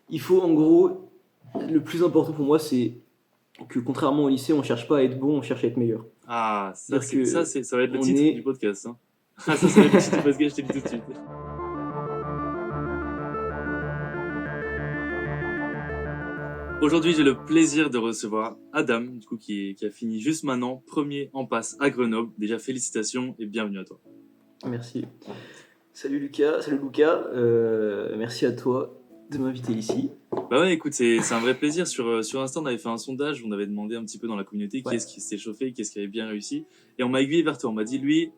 Il faut en gros, le plus important pour moi, c'est que contrairement au lycée, on cherche pas à être bon, on cherche à être meilleur. Ah, C'est-à-dire que ça va être le on titre du est. podcast. Hein. Ah, ça va être le titre du podcast, je te le dis tout de suite. Aujourd'hui, j'ai le plaisir de recevoir Adam, du coup, qui a fini juste maintenant, premier en passe à Grenoble. Déjà, félicitations et bienvenue à toi. Merci. Salut Lucas, merci à toi de m'inviter ici. Bah ouais, écoute, c'est un vrai plaisir. Sur Insta, on avait fait un sondage, on avait demandé un petit peu dans la communauté qui Ouais. est-ce qui s'est chauffé, qui est-ce qui avait bien réussi. Et on m'a aiguillé vers toi, on m'a dit, lui,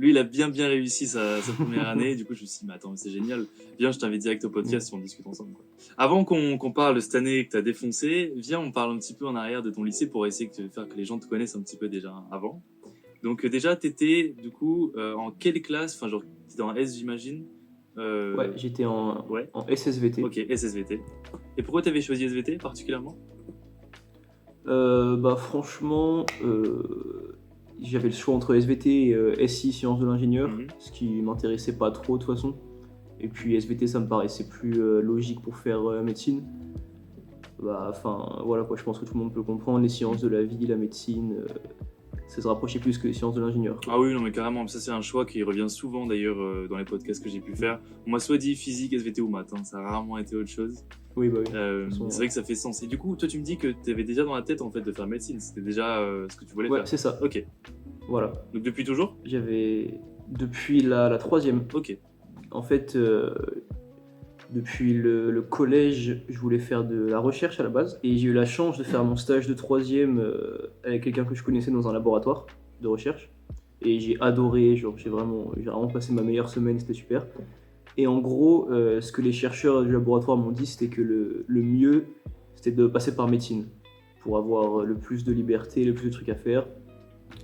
il a bien réussi sa première année. Du coup, je me suis dit, mais attends, mais c'est génial. Viens, je t'invite direct au podcast et on discute ensemble. Quoi. Avant qu'on parle de cette année que t'as défoncé, viens, on parle un petit peu en arrière de ton lycée pour essayer de faire que les gens te connaissent un petit peu déjà avant. Donc déjà, t'étais, du coup, en quelle classe? Enfin, genre, t'étais en S, j'imagine. Ouais, j'étais Ouais. en SSVT. Ok, SSVT. Et pourquoi t'avais choisi SVT particulièrement? Bah franchement, j'avais le choix entre SVT et SI, sciences de l'ingénieur, ce qui m'intéressait pas trop de toute façon. Et puis SVT, ça me paraissait plus logique pour faire médecine. Bah, enfin, voilà quoi, je pense que tout le monde peut comprendre, les sciences de la vie, la médecine, ça se rapprochait plus que les sciences de l'ingénieur. Ah oui, non mais carrément, ça c'est un choix qui revient souvent d'ailleurs dans les podcasts que j'ai pu faire. On m'a soit dit physique, SVT ou maths, hein, ça a rarement été autre chose. Oui, bah oui. C'est vrai que ça fait sens. Et du coup, toi tu me dis que tu avais déjà dans la tête en fait de faire médecine, c'était déjà ce que tu voulais faire. Ouais, c'est ça. Ok. Voilà. Donc depuis toujours? J'avais depuis la troisième. Ok. En fait, depuis le collège, je voulais faire de la recherche à la base. Et j'ai eu la chance de faire mon stage de troisième avec quelqu'un que je connaissais dans un laboratoire de recherche. Et j'ai adoré, genre j'ai vraiment passé ma meilleure semaine, c'était super. Et en gros, ce que les chercheurs du laboratoire m'ont dit, c'était que le mieux, c'était de passer par médecine. Pour avoir le plus de liberté, le plus de trucs à faire.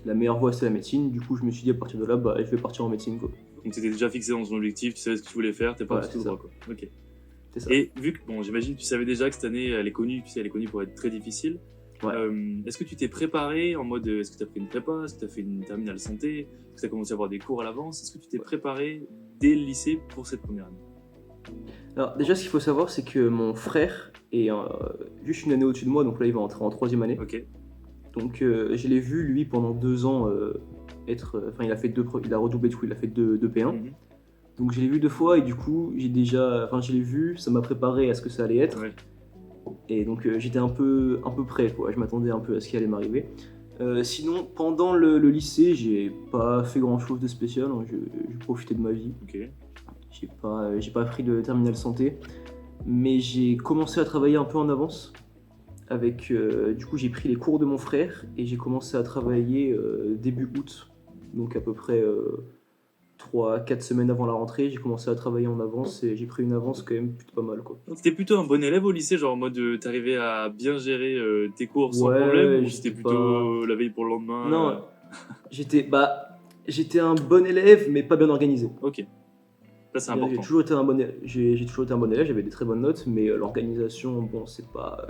La meilleure voie, c'est la médecine. Du coup, je me suis dit à partir de là, bah, je vais partir en médecine, quoi. Donc tu étais déjà fixé dans ton objectif, tu savais ce que tu voulais faire, t'es parti tout droit quoi. Ok. C'est ça. Et vu que, bon, j'imagine que tu savais déjà que cette année, elle est connue, tu sais, elle est connue pour être très difficile. Ouais. Est-ce que tu t'es préparé en mode, est-ce que tu as pris une prépa, est-ce que tu as fait une terminale santé, est-ce que tu as commencé à avoir des cours à l'avance, est-ce que tu t'es préparé dès le lycée pour cette première année? Alors déjà, ce qu'il faut savoir, c'est que mon frère est juste une année au-dessus de moi, donc là, il va entrer en troisième année. Ok. Donc je l'ai vu, lui, pendant 2 ans, il a fait il a redoublé, du coup, il a fait deux P1. Donc je l'ai vu 2 fois, et du coup, je l'ai vu, ça m'a préparé à ce que ça allait être. Ouais. Et donc j'étais un peu prêt, quoi. Je m'attendais un peu à ce qui allait m'arriver. Sinon, pendant le lycée, j'ai pas fait grand chose de spécial, hein. Je profitais de ma vie. Ok. J'ai pas pris de terminale santé, mais j'ai commencé à travailler un peu en avance. Du coup, j'ai pris les cours de mon frère et j'ai commencé à travailler début août, donc à peu près 3-4 semaines avant la rentrée. J'ai commencé à travailler en avance et j'ai pris une avance quand même plutôt pas mal, quoi. Donc t'étais plutôt un bon élève au lycée, genre en mode t'arrivais à bien gérer tes cours sans Ouais, problème, ou j'étais c'était plutôt la veille pour le lendemain? Non, j'étais un bon élève, mais pas bien organisé. Ok. Ça c'est J'ai important. toujours été un bon élève, j'avais des très bonnes notes, mais l'organisation, bon, c'est pas.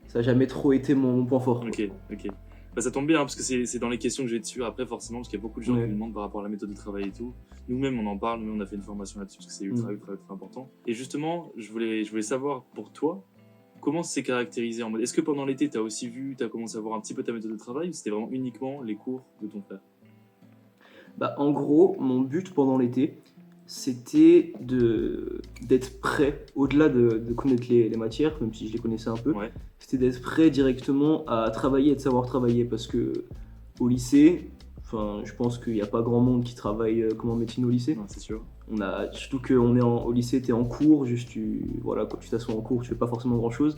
Ça n'a jamais trop été mon point fort, quoi. Ok. Bah, ça tombe bien, hein, parce que c'est dans les questions que j'ai dessus après, forcément, parce qu'il y a beaucoup de gens qui me demandent par rapport à la méthode de travail et tout. Nous-mêmes, on en parle, nous, on a fait une formation là-dessus, parce que c'est ultra important. Et justement, je voulais savoir pour toi, comment c'est caractérisé en mode. Est-ce que pendant l'été, tu as commencé à voir un petit peu ta méthode de travail, ou c'était vraiment uniquement les cours de ton frère? Bah, en gros, mon but pendant l'été, c'était d'être prêt, au-delà de connaître les matières, même si je les connaissais un peu, Ouais. c'était d'être prêt directement à travailler et de savoir travailler. Parce que au lycée, je pense qu'il n'y a pas grand monde qui travaille comme en médecine au lycée. Non, c'est sûr. Surtout qu'on est au lycée, tu es en cours, quand tu t'assois en cours, tu fais pas forcément grand-chose.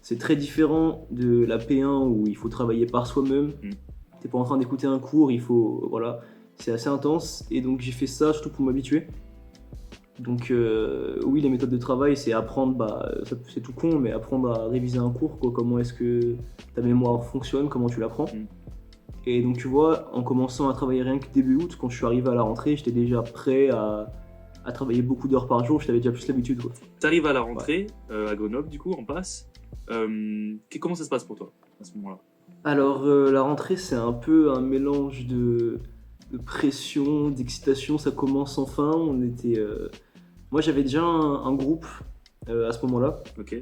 C'est très différent de la P1 où il faut travailler par soi-même. T'es pas en train d'écouter un cours, c'est assez intense. Et donc j'ai fait ça surtout pour m'habituer. Donc oui, les méthodes de travail, c'est apprendre, c'est tout con, mais apprendre à réviser un cours, quoi. Comment est-ce que ta mémoire fonctionne, comment tu l'apprends. Et donc tu vois, en commençant à travailler rien que début août, quand je suis arrivé à la rentrée, j'étais déjà prêt à travailler beaucoup d'heures par jour, j'avais déjà plus l'habitude, quoi. T'arrives à la rentrée, à Grenoble, du coup, en passe. Comment ça se passe pour toi, à ce moment-là? Alors la rentrée, c'est un peu un mélange de pression, d'excitation, ça commence enfin. Moi j'avais déjà un groupe à ce moment-là, Ok.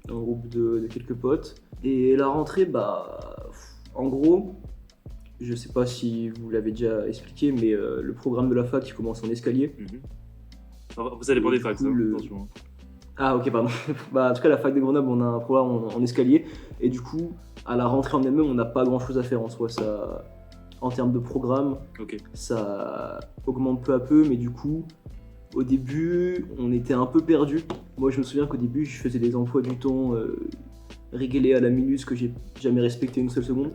un groupe de quelques potes. Et la rentrée, en gros, je sais pas si vous l'avez déjà expliqué, mais le programme de la fac, il commence en escalier. Mhm. Alors, ça dépend Et des du facs, coup, ça, attention. Hein. Ah ok, pardon. En tout cas, la fac de Grenoble, on a un programme en escalier. Et du coup, à la rentrée en elle-même, on n'a pas grand-chose à faire en soi. Ça, en termes de programme, Ok. ça augmente peu à peu, mais du coup, au début, on était un peu perdu. Moi, je me souviens qu'au début, je faisais des emplois du temps réglés à la minute que j'ai jamais respecté une seule seconde.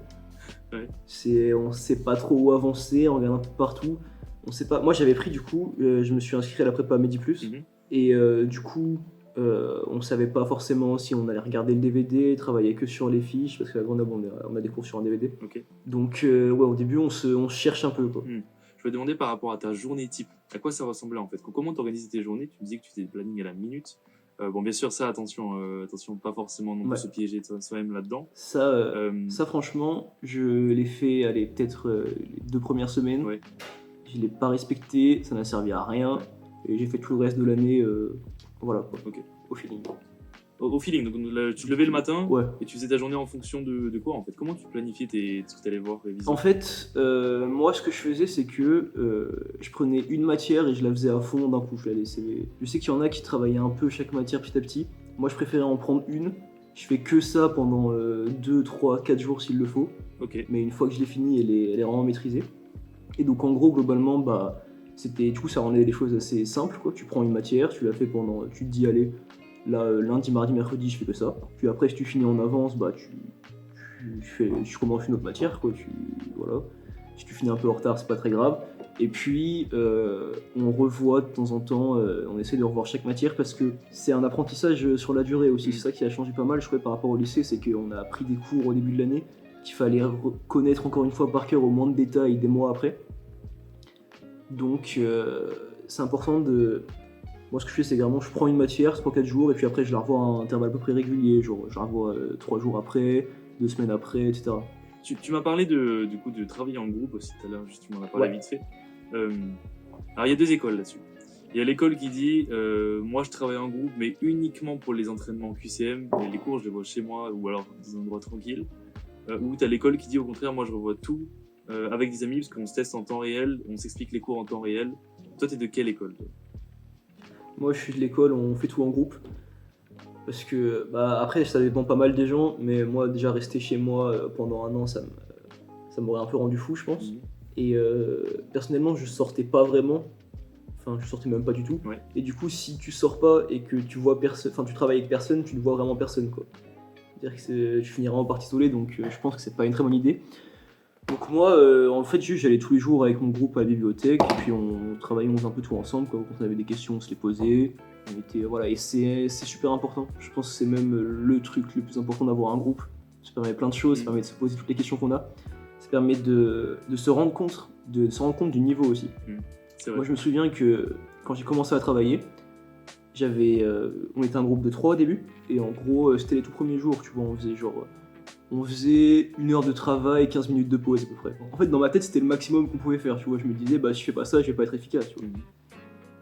Ouais. On sait pas trop où avancer, on regarde un peu partout. On sait pas. Moi, j'avais pris du coup, je me suis inscrit à la prépa Medi Plus, et du coup, on savait pas forcément si on allait regarder le DVD, travailler que sur les fiches, parce qu'à Grenoble, on a des cours sur un DVD. Ok. Donc, ouais, au début, on se cherche un peu, quoi. Je vais demander par rapport à ta journée type. À quoi ça ressemblait en fait? Comment tu organisais tes journées? Tu me disais que tu faisais le planning à la minute. Bon, bien sûr, ça, attention, pas forcément non plus Ouais. se piéger soi-même là-dedans. Ça, franchement, je l'ai fait, allez, peut-être les 2 premières semaines. Ouais. Je l'ai pas respecté, ça n'a servi à rien, et j'ai fait tout le reste de l'année, voilà, quoi, Ok. au feeling. Au feeling, donc là, tu te levais le matin Ouais. et tu faisais ta journée en fonction de quoi en fait? Comment tu planifiais ce que tu allais voir, réviser? En fait, moi, ce que je faisais, c'est que je prenais une matière et je la faisais à fond d'un coup. Je la laissais. Je sais qu'il y en a qui travaillaient un peu chaque matière petit à petit. Moi, je préférais en prendre une. Je fais que ça pendant 2, 3, 4 jours s'il le faut. Ok. Mais une fois que je l'ai fini, elle est vraiment maîtrisée. Et donc, en gros, globalement, du coup, ça rendait les choses assez simples, quoi. Tu prends une matière, tu la fais pendant. Tu te dis, allez, là, lundi, mardi, mercredi, je fais que ça. Puis après, si tu finis en avance, tu commences une autre matière, quoi. Voilà. Si tu finis un peu en retard, c'est pas très grave. Et puis, on revoit de temps en temps, on essaie de revoir chaque matière parce que c'est un apprentissage sur la durée aussi. C'est ça qui a changé pas mal, je crois, par rapport au lycée, c'est qu'on a appris des cours au début de l'année qu'il fallait connaître encore une fois par cœur au moins de détails des mois après. Donc, c'est important de. Moi, ce que je fais, c'est vraiment, je prends une matière, 3-4 jours, et puis après, je la revois à un intervalle à peu près régulier. Genre, je la revois 3 jours après, 2 semaines après, etc. Tu m'as parlé de travailler en groupe aussi tout à l'heure, juste tu m'en as parlé vite fait. Alors il y a 2 écoles là-dessus. Il y a l'école qui dit moi je travaille en groupe mais uniquement pour les entraînements QCM, et les cours je les vois chez moi ou alors dans un endroit tranquille. Ou tu as l'école qui dit au contraire moi je revois tout avec des amis parce qu'on se teste en temps réel, on s'explique les cours en temps réel. Toi t'es de quelle école toi? Moi, je suis de l'école, on fait tout en groupe. Parce que, après, ça dépend pas mal des gens, mais moi, déjà, rester chez moi pendant un an, ça m'aurait un peu rendu fou, je pense. Et personnellement, je sortais pas vraiment. Enfin, je sortais même pas du tout. Ouais. Et du coup, si tu sors pas et que tu vois personne, enfin, tu travailles avec personne, tu ne vois vraiment personne, quoi. C'est-à-dire que tu finiras en partie isolé, donc je pense que c'est pas une très bonne idée. Donc moi, en fait, j'allais tous les jours avec mon groupe à la bibliothèque, et puis on travaillait, on faisait un peu tout ensemble, quoi. Quand on avait des questions, on se les posait. Voilà, et c'est super important. Je pense que c'est même le truc le plus important d'avoir un groupe. Ça permet plein de choses, ça permet de se poser toutes les questions qu'on a. Ça permet de se rendre compte, du niveau aussi. C'est vrai. Moi, je me souviens que quand j'ai commencé à travailler, on était un groupe de 3 au début, et en gros, c'était les tout premiers jours, tu vois, on faisait 1 heure de travail, 15 minutes de pause à peu près. En fait, dans ma tête, c'était le maximum qu'on pouvait faire, tu vois. Je me disais, si je fais pas ça, je vais pas être efficace, tu vois.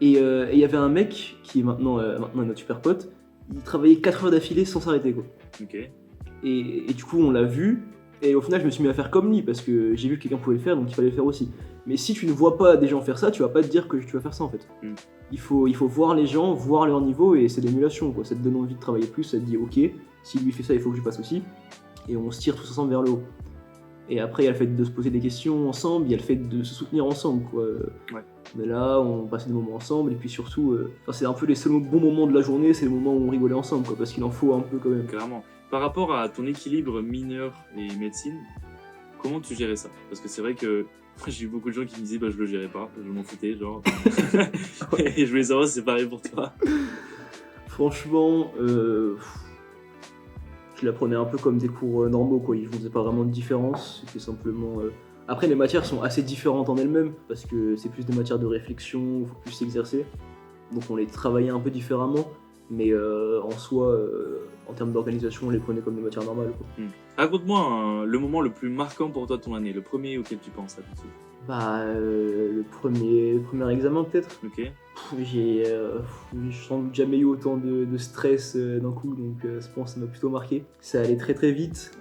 Et il y avait un mec qui est maintenant notre super pote, il travaillait 4 heures d'affilée sans s'arrêter, quoi. Ok. Et du coup, on l'a vu, et au final, je me suis mis à faire comme lui, parce que j'ai vu que quelqu'un pouvait le faire, donc il fallait le faire aussi. Mais si tu ne vois pas des gens faire ça, tu vas pas te dire que tu vas faire ça, en fait. Il faut voir les gens, voir leur niveau, et c'est l'émulation, quoi. Ça te donne envie de travailler plus, ça te dit, ok, si lui fait ça, il faut que je fasse aussi. Et on se tire tous ensemble vers le haut. Et après, il y a le fait de se poser des questions ensemble, il y a le fait de se soutenir ensemble, quoi. Ouais. Mais là, on passait des moments ensemble, et puis surtout, c'est un peu les seuls bons moments de la journée, c'est le moment où on rigolait ensemble, quoi, parce qu'il en faut un peu quand même. Clairement. Par rapport à ton équilibre mineur et médecine, comment tu gérais ça? Parce que c'est vrai que j'ai eu beaucoup de gens qui me disaient je le gérais pas, je m'en foutais, genre. Et je voulais savoir si c'est pareil pour toi. Franchement, je la prenais un peu comme des cours normaux, quoi. Ils ne faisaient pas vraiment de différence, c'était simplement. Après, les matières sont assez différentes en elles-mêmes, parce que c'est plus des matières de réflexion, il faut plus s'exercer. Donc on les travaillait un peu différemment, mais en soi, en termes d'organisation, on les prenait comme des matières normales, quoi. Raconte-moi le moment le plus marquant pour toi de ton année, le premier auquel tu penses à tout de suite. Le premier examen peut-être. Ok. J'ai sans doute jamais eu autant de stress d'un coup, donc je pense que ça m'a plutôt marqué. Ça allait très très vite.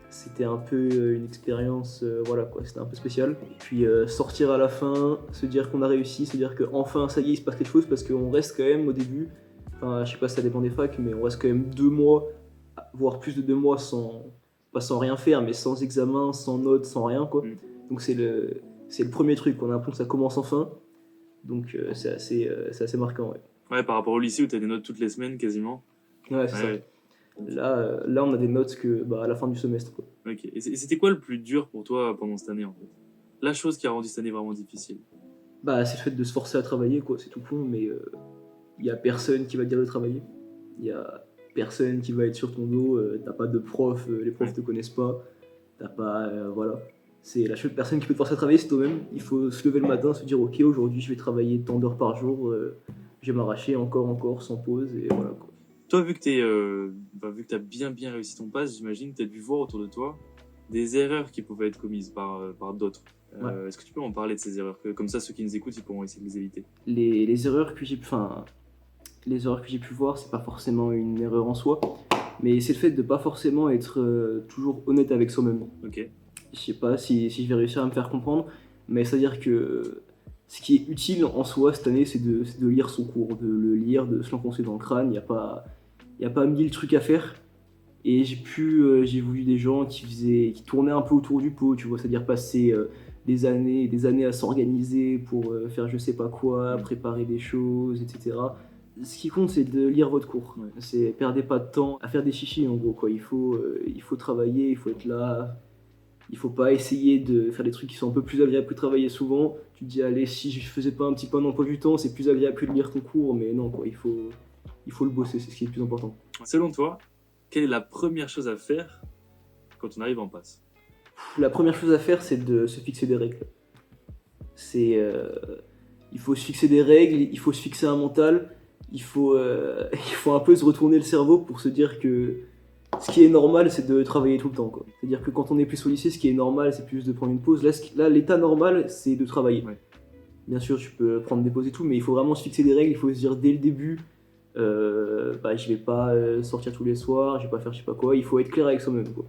C'était un peu une expérience, voilà quoi, c'était un peu spécial. Et puis sortir à la fin, se dire qu'on a réussi, se dire qu'enfin ça y est, il se passe quelque chose, parce qu'on reste quand même au début, enfin je sais pas si ça dépend des facs, mais on reste quand même 2 mois, voire plus de 2 mois pas sans rien faire, mais sans examen, sans notes, sans rien quoi. Donc c'est le premier truc, on a l'impression que ça commence enfin. Donc c'est assez marquant, ouais. Ouais, par rapport au lycée où t'as des notes toutes les semaines quasiment. Ouais, c'est ça. Ouais. Là, on a des notes à la fin du semestre, quoi. Ok. Et c'était quoi le plus dur pour toi pendant cette année en fait? La chose qui a rendu cette année vraiment difficile? C'est le fait de se forcer à travailler, quoi. C'est tout con, mais y a personne qui va te dire de travailler. Y a personne qui va être sur ton dos. T'as pas de prof, les profs te connaissent pas. T'as pas, voilà. C'est la seule personne qui peut te forcer à travailler, c'est toi-même. Il faut se lever le matin, se dire ok, aujourd'hui je vais travailler tant d'heures par jour. Je vais m'arracher encore, sans pause, et voilà, quoi. Toi, vu que t'as bien réussi ton pass, j'imagine que t'as dû voir autour de toi des erreurs qui pouvaient être commises par d'autres. Ouais. Est-ce que tu peux en parler de ces erreurs? Comme ça, ceux qui nous écoutent, ils pourront essayer de les éviter. Les erreurs que j'ai pu voir, c'est pas forcément une erreur en soi, mais c'est le fait de pas forcément être toujours honnête avec soi-même. Ok. Je sais pas si je vais réussir à me faire comprendre, mais c'est-à-dire que ce qui est utile en soi cette année, c'est de lire son cours, de le lire, de se l'enfoncer dans le crâne. Il n'y a pas 1000 trucs à faire. Et j'ai vu des gens qui tournaient un peu autour du pot, tu vois, c'est-à-dire passer des années et des années à s'organiser pour faire je sais pas quoi, préparer des choses, etc. Ce qui compte, c'est de lire votre cours. Ouais. Perdez pas de temps à faire des chichis, en gros, quoi. Il faut travailler, il faut être là. Il faut pas essayer de faire des trucs qui sont un peu plus agréables que de travailler souvent. Tu te dis, allez, si je faisais pas un petit peu un emploi du temps, c'est plus agréable que de lire ton cours, mais non, quoi, il faut le bosser, c'est ce qui est le plus important. Selon toi, quelle est la première chose à faire quand on arrive en passe? La première chose à faire, c'est de se fixer des règles. Il faut se fixer des règles, il faut se fixer un mental, il faut un peu se retourner le cerveau pour se dire que ce qui est normal, c'est de travailler tout le temps, quoi. C'est-à-dire que quand on est plus au lycée, ce qui est normal, c'est plus de prendre une pause. Là, l'état normal, c'est de travailler. Ouais. Bien sûr, tu peux prendre des pauses et tout, mais il faut vraiment se fixer des règles. Il faut se dire dès le début, je vais pas sortir tous les soirs, je vais pas faire je sais pas quoi. Il faut être clair avec soi-même, quoi.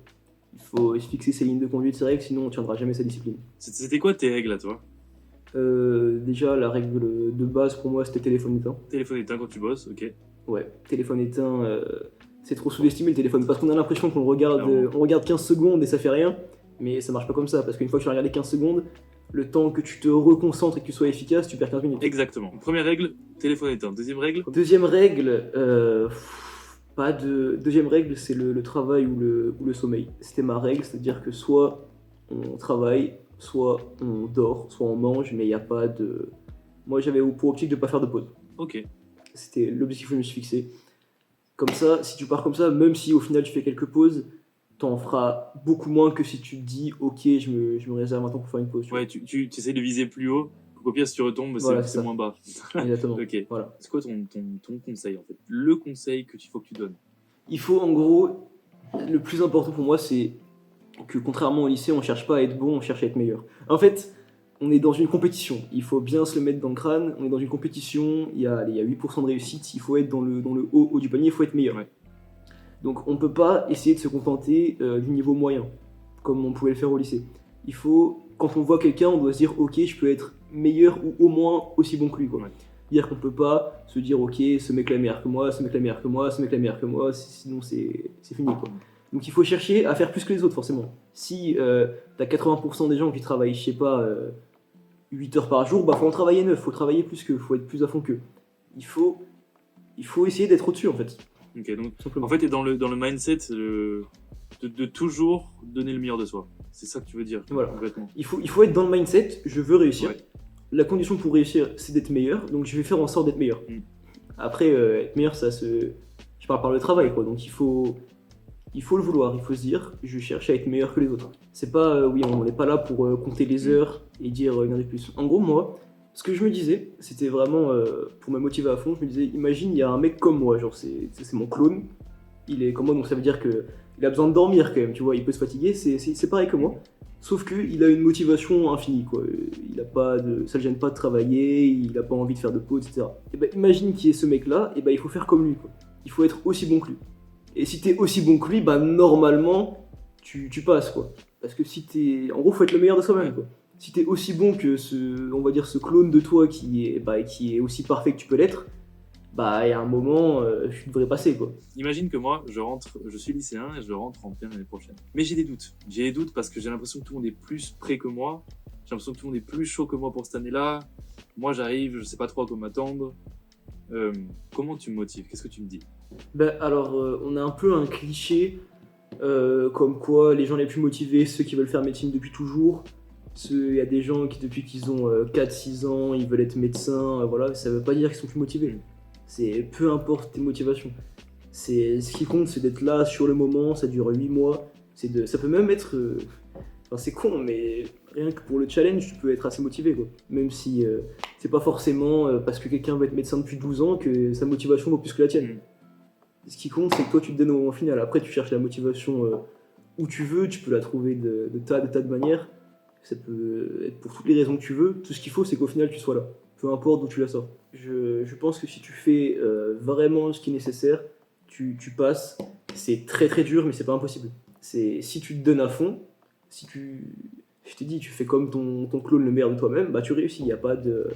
Il faut se fixer ses lignes de conduite, ses règles, sinon on tiendra jamais sa discipline. C'était quoi tes règles à toi? Déjà, la règle de base pour moi, c'était téléphone éteint. Téléphone éteint quand tu bosses, ok. Ouais, téléphone éteint, c'est trop sous-estimé le téléphone, parce qu'on a l'impression qu'on Clairement. on regarde 15 secondes et ça fait rien, mais ça marche pas comme ça, parce qu'une fois que tu as regardé 15 secondes, le temps que tu te reconcentres et que tu sois efficace, tu perds 15 minutes. Exactement. Première règle, téléphone éteint. Deuxième règle? Deuxième règle, Deuxième règle, c'est le travail ou le sommeil. C'était ma règle, c'est-à-dire que soit on travaille, soit on dort, soit on mange, mais il n'y a pas de... Moi j'avais pour optique de pas faire de pause. Ok. C'était l'objectif que je me suis fixé. Comme ça, si tu pars comme ça, même si au final tu fais quelques pauses, t'en feras beaucoup moins que si tu te dis ok, je me réserve un temps pour faire une pause. Ouais, tu essaies de viser plus haut, pour qu'au pire si tu retombes, Voilà, c'est moins bas. Exactement. Ok. Voilà. C'est quoi ton conseil en fait? Le conseil que faut que tu donnes? Il faut en gros, le plus important pour moi, c'est que contrairement au lycée, on cherche pas à être bon, on cherche à être meilleur. En fait, on est dans une compétition, il faut bien se le mettre dans le crâne, on est dans une compétition, il y a 8% de réussite, il faut être dans le haut du panier, il faut être meilleur. Ouais. Donc on ne peut pas essayer de se contenter du niveau moyen, comme on pouvait le faire au lycée. Il faut, quand on voit quelqu'un, on doit se dire ok, je peux être meilleur ou au moins aussi bon que lui, quoi. Ouais. Dire qu'on peut pas se dire ok, ce mec là est meilleur que moi, ce mec là est meilleur que moi, ce mec là est meilleur que moi, sinon c'est fini, quoi. Donc il faut chercher à faire plus que les autres, forcément. Si t'as 80% des gens qui travaillent, je sais pas, 8 heures par jour, bah faut en travailler 9, faut travailler plus qu'eux, faut être plus à fond qu'eux. Il faut essayer d'être au-dessus, en fait. Ok, donc Simplement. en fait, t'es dans le mindset de toujours donner le meilleur de soi. C'est ça que tu veux dire, Voilà. complètement. Il faut être dans le mindset, je veux réussir. Ouais. La condition pour réussir, c'est d'être meilleur, donc je vais faire en sorte d'être meilleur. Après, être meilleur, je parle par le travail, quoi. Donc il faut le vouloir, il faut se dire, je cherche à être meilleur que les autres. C'est pas, oui, on n'est pas là pour compter les heures et dire une heure de plus. En gros, moi, ce que je me disais, c'était vraiment pour me motiver à fond, je me disais, imagine, il y a un mec comme moi, genre c'est mon clone, il est comme moi, donc ça veut dire que il a besoin de dormir quand même, tu vois, il peut se fatiguer, c'est pareil que moi. Sauf qu'il a une motivation infinie, quoi. Ça le gêne pas de travailler, il a pas envie de faire de pause, etc. Et ben, imagine qu'il y ait ce mec-là, et ben, il faut faire comme lui, quoi. Il faut être aussi bon que lui. Et si t'es aussi bon que lui, bah normalement, tu passes, quoi. Parce que si t'es... En gros, faut être le meilleur de soi-même, quoi. Si t'es aussi bon que on va dire, ce clone de toi qui est aussi parfait que tu peux l'être, bah, il y a un moment, tu devrais passer, quoi. Imagine que moi, je suis lycéen et je rentre en pleine l'année prochaine. Mais j'ai des doutes. J'ai des doutes parce que j'ai l'impression que tout le monde est plus prêt que moi. J'ai l'impression que tout le monde est plus chaud que moi pour cette année-là. Moi, j'arrive, je sais pas trop à quoi m'attendre. Comment tu me motives? Qu'est-ce que tu me dis? Ben, alors, on a un peu un cliché, comme quoi les gens les plus motivés, ceux qui veulent faire médecine depuis toujours. Il y a des gens qui, depuis qu'ils ont 4-6 ans, ils veulent être médecins, voilà, ça veut pas dire qu'ils sont plus motivés. C'est peu importe tes motivations. Ce qui compte, c'est d'être là sur le moment, ça dure 8 mois. Ça peut même être. Enfin, c'est con, mais rien que pour le challenge, tu peux être assez motivé, quoi. Même si c'est pas forcément parce que quelqu'un veut être médecin depuis 12 ans que sa motivation vaut plus que la tienne. Ce qui compte, c'est que toi, tu te donnes au moment final. Après, tu cherches la motivation où tu veux, tu peux la trouver de tas de manières. Ça peut être pour toutes les raisons que tu veux. Tout ce qu'il faut, c'est qu'au final, tu sois là. Peu importe d'où tu la sors. Je pense que si tu fais vraiment ce qui est nécessaire, tu passes. C'est très très dur, mais c'est pas impossible. Si tu te donnes à fond, je t'ai dit, tu fais comme ton clone le meilleur de toi-même, bah tu réussis. Il n'y a pas de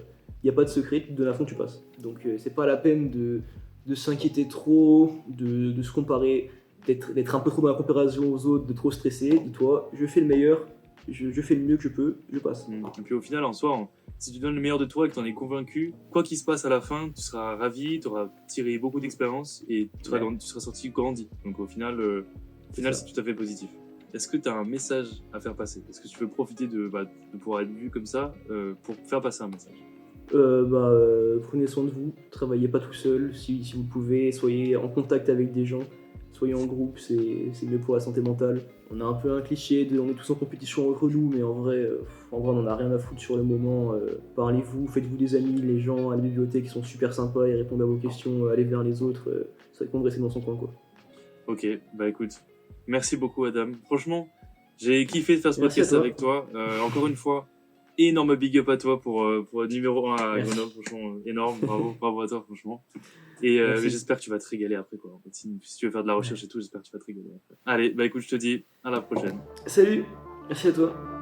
secret, tu te donnes à fond, tu passes. Donc c'est pas la peine de s'inquiéter trop, de se comparer, d'être un peu trop dans la comparaison aux autres, de trop stresser. Dis-toi, je fais le meilleur, je fais le mieux que je peux, je passe. Et puis au final, en soi, si tu donnes le meilleur de toi et que tu en es convaincu, quoi qu'il se passe à la fin, tu seras ravi, tu auras tiré beaucoup d'expérience et tu seras sorti grandi. Donc au final, c'est tout à fait positif. Est-ce que tu as un message à faire passer? Est-ce que tu veux profiter de pouvoir être vu comme ça pour faire passer un message? Prenez soin de vous, travaillez pas tout seul, si vous pouvez, soyez en contact avec des gens, soyez en groupe, c'est mieux pour la santé mentale. On a un peu un cliché on est tous en compétition entre nous, mais en vrai on en a rien à foutre sur le moment. Parlez-vous, faites-vous des amis, les gens à la bibliothèque sont super sympas, ils répondent à vos questions, allez vers les autres, c'est vrai qu'on rester dans son coin, quoi. Ok, bah écoute, merci beaucoup Adam. Franchement, j'ai kiffé de faire ce Merci à podcast toi. avec toi. Encore une fois, énorme big up à toi pour numéro 1 à Merci. Grenoble, franchement, énorme, bravo à toi, franchement. Et mais j'espère que tu vas te régaler après, quoi. En fait, si tu veux faire de la recherche et tout, j'espère que tu vas te régaler après. Allez, bah écoute, je te dis à la prochaine. Salut, merci à toi.